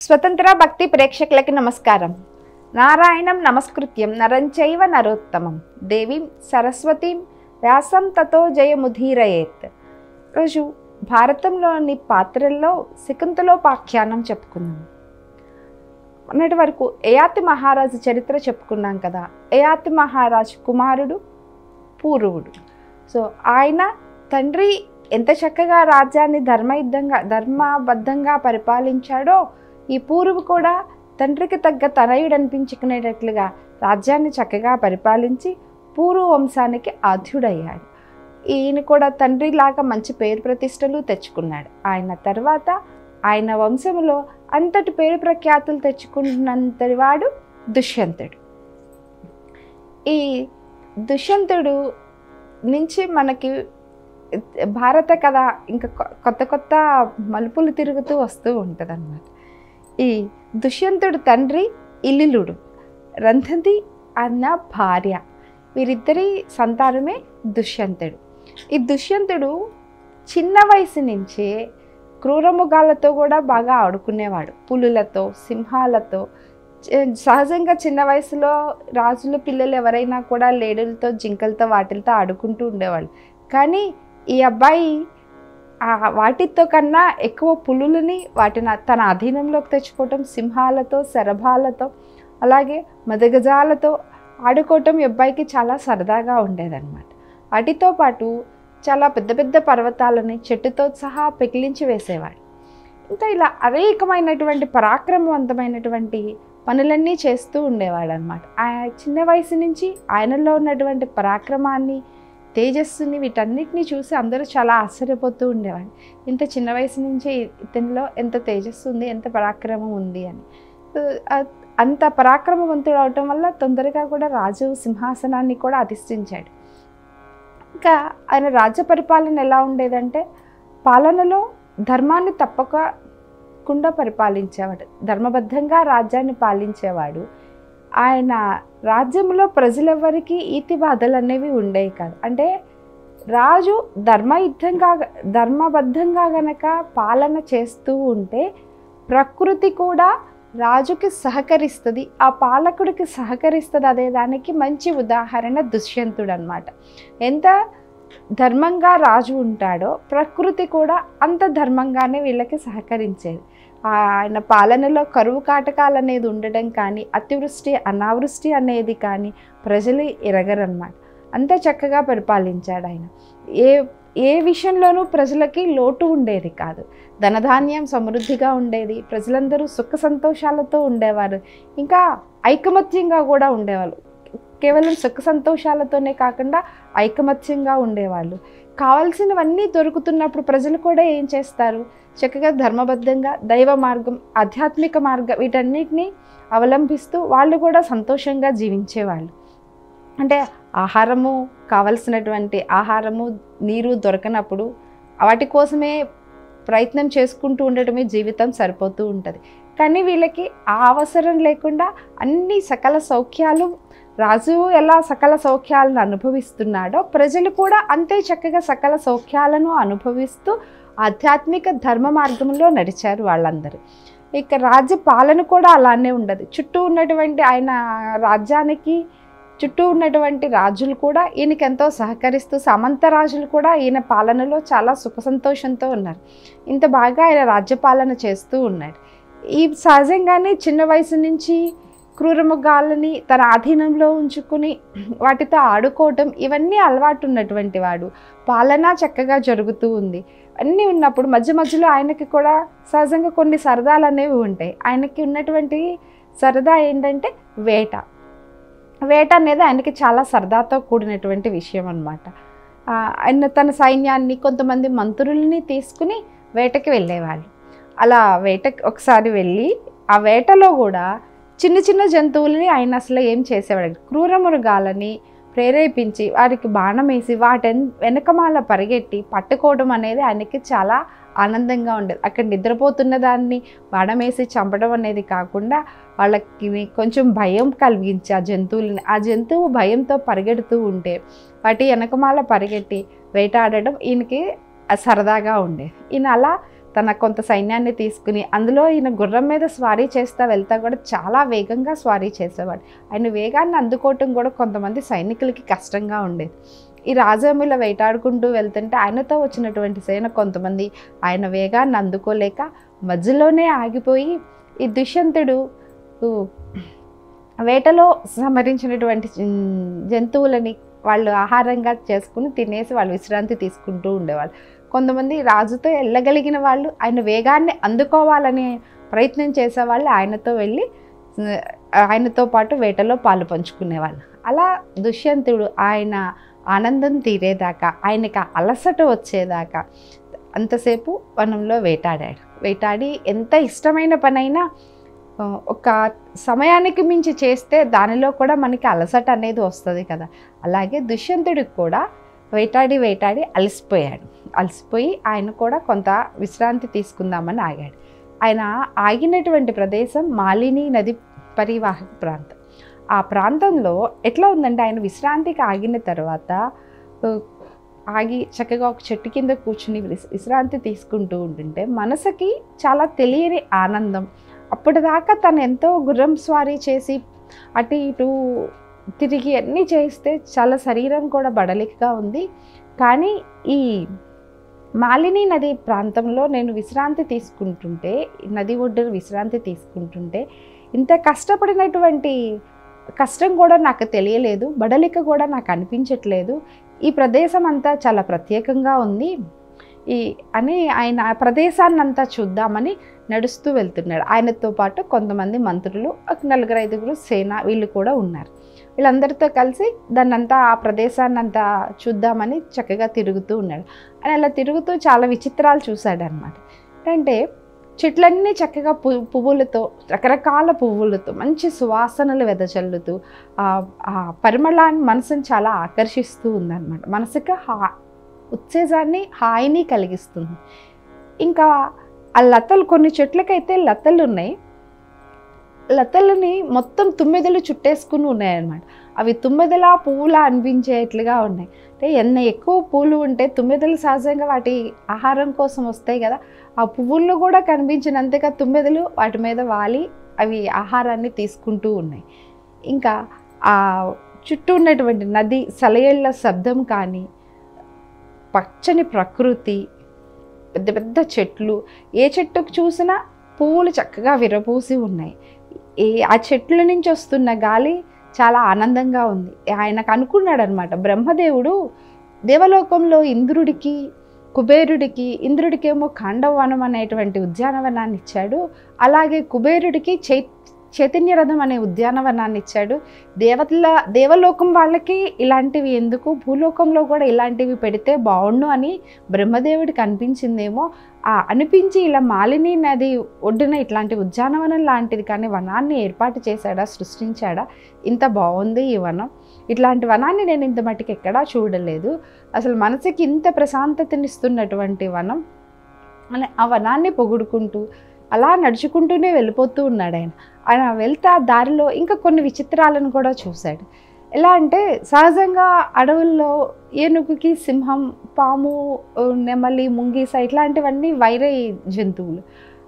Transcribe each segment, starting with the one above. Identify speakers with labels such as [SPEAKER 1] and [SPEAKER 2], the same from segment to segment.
[SPEAKER 1] స్వతంత్ర భక్తి ప్రేక్షకులకి నమస్కారం. నారాయణం నమస్కృత్యం నరం చైవ నరోత్తమం దేవీం సరస్వతీం వ్యాసం తతో జయముధీరయేత్. రోజు భారతంలోని పాత్రల్లో శకుంతలోపాఖ్యానం చెప్పుకున్నాం. మొన్నటి వరకు యయాతి మహారాజు చరిత్ర చెప్పుకున్నాం కదా. యయాతి మహారాజు కుమారుడు పూర్వుడు. సో ఆయన తండ్రి ఎంత చక్కగా రాజ్యాన్ని ధర్మబద్ధంగా పరిపాలించాడో ఈ పూర్వు కూడా తండ్రికి తగ్గ తనయుడు అనిపించుకునేటట్లుగా రాజ్యాన్ని చక్కగా పరిపాలించి పూర్వ వంశానికి ఆద్యుడయ్యాడు. ఈయన కూడా తండ్రిలాగా మంచి పేరు ప్రతిష్టలు తెచ్చుకున్నాడు. ఆయన తర్వాత ఆయన వంశంలో అంతటి పేరు ప్రఖ్యాతులు తెచ్చుకున్నంతటి వాడు దుష్యంతుడు. ఈ దుష్యంతుడు నుంచి మనకి భారత కథ ఇంకా కొత్త కొత్త మలుపులు తిరుగుతూ వస్తూ ఉంటుంది అన్నమాట. ఈ దుష్యంతుడు తండ్రి ఇలిలుడు, రంధతి అన్న భార్య, వీరిద్దరి సంతానమే దుష్యంతుడు. ఈ దుష్యంతుడు చిన్న వయసు నుంచే క్రూరమృగాలతో కూడా బాగా ఆడుకునేవాడు. పులులతో, సింహాలతో. సహజంగా చిన్న వయసులో రాజుల పిల్లలు ఎవరైనా కూడా లేడులతో, జింకలతో, వాటితో ఆడుకుంటూ ఉండేవాళ్ళు. కానీ ఈ అబ్బాయి వాటితో కన్నా ఎక్కువ పులులని వాటిని తన అధీనంలోకి తెచ్చుకోవటం, సింహాలతో, శరభాలతో, అలాగే మదగజాలతో ఆడుకోవటం ఈ అబ్బాయికి చాలా సరదాగా ఉండేదన్నమాట. వాటితో పాటు చాలా పెద్ద పెద్ద పర్వతాలని చెట్టుతో సహా పెకిలించి వేసేవాడు. ఇంకా ఇలా అనేకమైనటువంటి పరాక్రమవంతమైనటువంటి పనులన్నీ చేస్తూ ఉండేవాడు అనమాట. చిన్న వయసు నుంచి ఆయనలో ఉన్నటువంటి పరాక్రమాన్ని, తేజస్సుని, వీటన్నిటిని చూసి అందరూ చాలా ఆశ్చర్యపోతూ ఉండేవాడు. ఇంత చిన్న వయసు నుంచి ఇతనిలో ఎంత తేజస్సు ఉంది, ఎంత పరాక్రమం ఉంది అని. అంత పరాక్రమవంతుడు అవటం వల్ల తొందరగా కూడా రాజు సింహాసనాన్ని కూడా అధిష్ఠించాడు. ఇంకా ఆయన రాజ్య పరిపాలన ఎలా ఉండేదంటే, పాలనలో ధర్మాన్ని తప్పకుండా పరిపాలించేవాడు, ధర్మబద్ధంగా రాజ్యాన్ని పాలించేవాడు. ఆయన రాజ్యంలో ప్రజలెవ్వరికీ ఈతి బాధలు అనేవి ఉండేవి కాదు. అంటే రాజు ధర్మబద్ధంగా గనక పాలన చేస్తూ ఉంటే ప్రకృతి కూడా రాజుకి సహకరిస్తుంది, ఆ పాలకుడికి సహకరిస్తుంది. అదే దానికి మంచి ఉదాహరణ దుష్యంతుడు అనమాట. ఎంత ధర్మంగా రాజు ఉంటాడో ప్రకృతి కూడా అంత ధర్మంగానే వీళ్ళకి సహకరించేది. ఆయన పాలనలో కరువు కాటకాలు అనేది ఉండడం కానీ, అతివృష్టి అనావృష్టి అనేది కానీ ప్రజలు ఎరగరన్నమాట. అంత చక్కగా పరిపాలించాడు ఆయన. ఏ విషయంలోనూ ప్రజలకి లోటు ఉండేది కాదు. ధనధాన్యం సమృద్ధిగా ఉండేది, ప్రజలందరూ సుఖ సంతోషాలతో ఉండేవారు. ఇంకా ఐకమత్యంగా కూడా ఉండేవాళ్ళు. కేవలం సుఖ సంతోషాలతోనే కాకుండా ఐకమత్యంగా ఉండేవాళ్ళు. కావాల్సినవన్నీ దొరుకుతున్నప్పుడు ప్రజలు కూడా ఏం చేస్తారు, చక్కగా ధర్మబద్ధంగా దైవ మార్గం, ఆధ్యాత్మిక మార్గం వీటన్నిటినీ అవలంబిస్తూ వాళ్ళు కూడా సంతోషంగా జీవించేవాళ్ళు. అంటే ఆహారము, కావలసినటువంటి ఆహారము, నీరు దొరకనప్పుడు వాటి కోసమే ప్రయత్నం చేసుకుంటూ ఉండటమే జీవితం సరిపోతూ ఉంటుంది. కానీ వీళ్ళకి ఆ అవసరం లేకుండా అన్ని సకల సౌఖ్యాలు, రాజు ఎలా సకల సౌఖ్యాలను అనుభవిస్తున్నాడో ప్రజలు కూడా అంతే చక్కగా సకల సౌఖ్యాలను అనుభవిస్తూ ఆధ్యాత్మిక ధర్మ మార్గంలో నడిచారు వాళ్ళందరూ. ఇక రాజ్య పాలన కూడా అలానే ఉండదు. చుట్టూ ఉన్నటువంటి ఆయన రాజ్యానికి చుట్టూ ఉన్నటువంటి రాజులు కూడా ఈయనకి ఎంతో సహకరిస్తూ, సామంత రాజులు కూడా ఈయన పాలనలో చాలా సుఖ సంతోషంతో ఉన్నారు. ఇంత బాగా ఆయన రాజ్యపాలన చేస్తూ ఉన్నాడు. ఈ సహజంగానే చిన్న వయసు నుంచి క్రూరమృగాలని తన ఆధీనంలో ఉంచుకుని వాటితో ఆడుకోవటం ఇవన్నీ అలవాటు ఉన్నటువంటి వాడు. పాలన చక్కగా జరుగుతూ ఉంది. అన్నీ ఉన్నప్పుడు మధ్య మధ్యలో ఆయనకి కూడా సహజంగా కొన్ని సరదాలు అనేవి ఉంటాయి. ఆయనకి ఉన్నటువంటి సరదా ఏంటంటే వేట. వేట అనేది ఆయనకి చాలా సరదాతో కూడినటువంటి విషయం అన్నమాట. ఆయన తన సైన్యాన్ని, కొంతమంది మంత్రుల్ని తీసుకుని వేటకి వెళ్ళేవాళ్ళు. అలా వేటకి ఒకసారి వెళ్ళి ఆ వేటలో కూడా చిన్న చిన్న జంతువులని ఆయన అసలు ఏం చేసేవాడు, క్రూర మృగాలని ప్రేరేపించి వారికి బాణం వేసి వాటి వెనకమాల పరిగెట్టి పట్టుకోవడం అనేది ఆయనకి చాలా ఆనందంగా ఉండేది. అక్కడ నిద్రపోతున్న దాన్ని బాణం వేసి చంపడం అనేది కాకుండా వాళ్ళకి కొంచెం భయం కలిగించి ఆ జంతువు భయంతో పరిగెడుతూ ఉంటే వాటి వెనకమాల పరిగెట్టి వేటాడడం ఈయనకి సరదాగా ఉండేది. ఈయన అలా తన కొంత సైన్యాన్ని తీసుకుని అందులో ఈయన గుర్రం మీద స్వారీ చేస్తా వెళ్తా కూడా చాలా వేగంగా స్వారీ చేసేవాడు. ఆయన వేగాన్ని అందుకోవటం కూడా కొంతమంది సైనికులకి కష్టంగా ఉండేది. ఈ రాజేమో ఇలా వేటాడుకుంటూ వెళ్తుంటే ఆయనతో వచ్చినటువంటి సేన కొంతమంది ఆయన వేగాన్ని అందుకోలేక మధ్యలోనే ఆగిపోయి ఈ దుష్యంతుడు వేటలో సంహరించినటువంటి జంతువులని వాళ్ళు ఆహారంగా చేసుకుని తినేసి వాళ్ళు విశ్రాంతి తీసుకుంటూ ఉండేవాళ్ళు. కొంతమంది రాజుతో వెళ్ళగలిగిన వాళ్ళు ఆయన వేగాన్ని అందుకోవాలని ప్రయత్నం చేసేవాళ్ళు ఆయనతో వెళ్ళి ఆయనతో పాటు వేటలో పాలు పంచుకునేవాళ్ళు. అలా దుష్యంతుడు ఆయన ఆనందం తీరేదాకా, ఆయనకి అలసట వచ్చేదాకా అంతసేపు వనంలో వేటాడి ఎంత ఇష్టమైన పనైనా ఒక సమయానికి మించి చేస్తే దానిలో కూడా మనకి అలసట అనేది వస్తుంది కదా. అలాగే దుష్యంతుడికి కూడా వేటాడి అలసిపోయి ఆయన కూడా కొంత విశ్రాంతి తీసుకుందామని ఆగాడు. ఆయన ఆగినటువంటి ప్రదేశం మాలిని నది పరివాహక ప్రాంతం. ఆ ప్రాంతంలో ఎట్లా ఉందంటే ఆయన విశ్రాంతికి ఆగిన తర్వాత ఆగి చక్కగా ఒక చెట్టు కింద కూర్చుని విశ్రాంతి తీసుకుంటూ ఉంటుంటే మనసుకి చాలా తెలియని ఆనందం. అప్పటిదాకా తను ఎంతో గుర్రం స్వారీ చేసి అటు ఇటు తిరిగి అన్నీ చేస్తే చాలా శరీరం కూడా బడలికగా ఉంది. కానీ ఈ మాలిని నది ప్రాంతంలో నేను విశ్రాంతి తీసుకుంటుంటే, నది ఒడ్డున విశ్రాంతి తీసుకుంటుంటే ఇంత కష్టపడినటువంటి కష్టం కూడా నాకు తెలియలేదు, బడలిక కూడా నాకు అనిపించట్లేదు. ఈ ప్రదేశం అంతా చాలా ప్రత్యేకంగా ఉంది అని ఆయన ఆ ప్రదేశాన్ని అంతా చూద్దామని నడుస్తూ వెళ్తున్నాడు. ఆయనతో పాటు కొంతమంది మంత్రులు, 4-5 సేన వీళ్ళు కూడా ఉన్నారు. వీళ్ళందరితో కలిసి దాన్నంతా ఆ ప్రదేశాన్ని అంతా చూద్దామని చక్కగా తిరుగుతూ ఉన్నాడు. ఆయన అలా తిరుగుతూ చాలా విచిత్రాలు చూశాడు అనమాట. అంటే చెట్లన్నీ చక్కగా పువ్వులతో, రకరకాల పువ్వులతో మంచి సువాసనలు వెదజల్లుతూ ఆ పరిమళాన్ని మనసుని చాలా ఆకర్షిస్తూ ఉందన్నమాట. మనసుకి ఉత్తేజాన్ని, హాయిని కలిగిస్తుంది. ఇంకా ఆ లతలు, కొన్ని చెట్లకైతే లతలు ఉన్నాయి, లతలని మొత్తం తుమ్మెదలు చుట్టేసుకుని ఉన్నాయన్నమాట. అవి తుమ్మెదల పువ్వులా అనిపించేట్లుగా ఉన్నాయి. అంటే ఎన్ని ఎక్కువ పూలు ఉంటే తుమ్మెదలు సహజంగా వాటి ఆహారం కోసం వస్తాయి కదా, ఆ పువ్వుల్లో కూడా కనిపించినంతగా తుమ్మెదలు వాటి మీద వాలి అవి ఆహారాన్ని తీసుకుంటూ ఉన్నాయి. ఇంకా ఆ చుట్టూ ఉన్నటువంటి నది సెలయేళ్ల శబ్దం కానీ, పచ్చని ప్రకృతి, పెద్ద పెద్ద చెట్లు, ఏ చెట్టుకు చూసినా పువ్వులు చక్కగా విరబూసి ఉన్నాయి. ఆ చెట్ల నుంచి వస్తున్న గాలి చాలా ఆనందంగా ఉంది. ఆయనకు అనుకున్నాడు అనమాట, బ్రహ్మదేవుడు దేవలోకంలో ఇంద్రుడికి, కుబేరుడికి, ఇంద్రుడికేమో ఖాండవవనం అనేటువంటి ఉద్యానవనాన్ని ఇచ్చాడు, అలాగే కుబేరుడికి చైతన్య రథం అనే ఉద్యానవనాన్ని ఇచ్చాడు. దేవలోకం వాళ్ళకి ఇలాంటివి ఎందుకు, భూలోకంలో కూడా ఇలాంటివి పెడితే బాగుండు అని బ్రహ్మదేవుడికి అనిపించిందేమో. అనిపించి ఇలా మాలిని నది ఒడ్డున ఇట్లాంటి ఉద్యానవనం లాంటిది కానీ వనాన్ని ఏర్పాటు చేశాడా, సృష్టించాడా? ఇంత బాగుంది ఈ వనం, ఇట్లాంటి వనాన్ని నేను ఇంత మటుకు ఎక్కడా చూడలేదు, అసలు మనసుకి ఇంత ప్రశాంతతనిస్తున్నటువంటి వనం అని ఆ వనాన్ని పొగుడుకుంటూ అలా నడుచుకుంటూనే వెళ్ళిపోతూ ఉన్నాడు. ఆయన వెళ్తా దారిలో ఇంకా కొన్ని విచిత్రాలను కూడా చూశాడు. ఎలా అంటే సహజంగా అడవుల్లో ఏనుగుకి సింహం, పాము, నెమలి, ముంగీస ఇట్లాంటివన్నీ వైరై జంతువులు.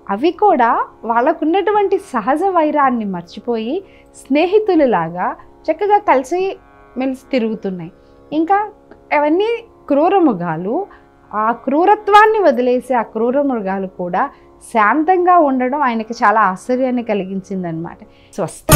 [SPEAKER 1] అవి కూడా వాళ్ళకున్నటువంటి సహజ వైరాన్ని మర్చిపోయి స్నేహితులలాగా చక్కగా కలిసి మెలిసి తిరుగుతున్నాయి. ఇంకా అవన్నీ క్రూర మృగాలు. ఆ క్రూరత్వాన్ని వదిలేసి ఆ క్రూర మృగాలు కూడా శాంతంగా ఉండడం ఆయనకి చాలా ఆశ్చర్యాన్ని కలిగించిందనమాట. స్వస్తి.